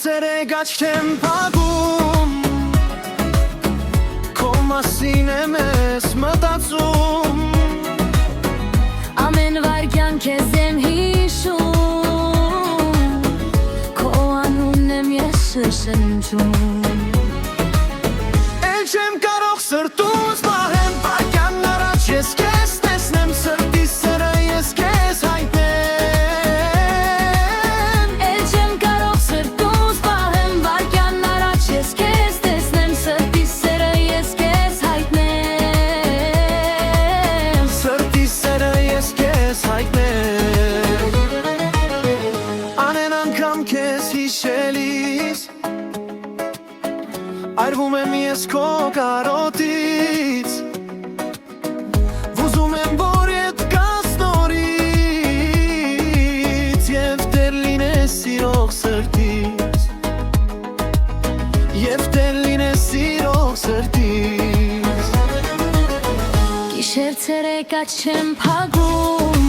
ցերեգաչ չեմ փակում Քո մասին եմ ես մտածում Ամեն վայրկյան քեզ եմ հիշում Քո անունն եմ ես շշնջում Էլ չեմ կարող սրտուց պահեմ Վայրկյան առաջ ես քեզ տեսնեմ Սրտի սերը ես քեզ հայտնեմ Էլ չեմ կարող սրտուց պահեմ Վայրկյան առաջ ես քեզ տեսնեմ Սրտի սերը ես քեզ հայտնեմ Սրտի սերը ես քեզ հայտնեմ Անեն անգամ քեզ հիշելիս Այրվում եմ ես քո կարոտից Վուզում եմ, որ ետ կաս նորից Եվ դեր լինես սիրող սրտից Եվ դեր լինես սիրող սրտից Գիշեր ցերեգաչ չեմ փակում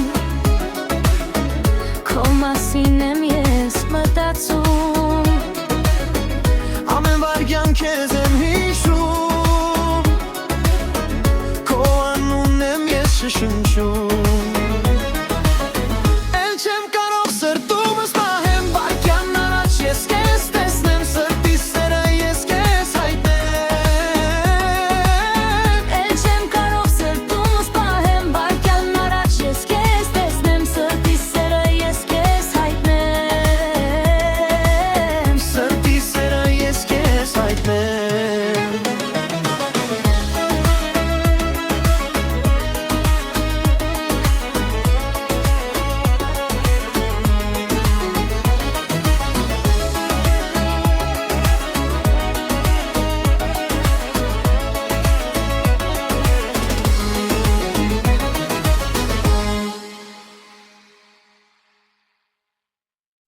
Քո մասին եմ ես մտածում Ամեն վայրկյան քեզ եմ հիշում Քո անունն եմ ես շշնջում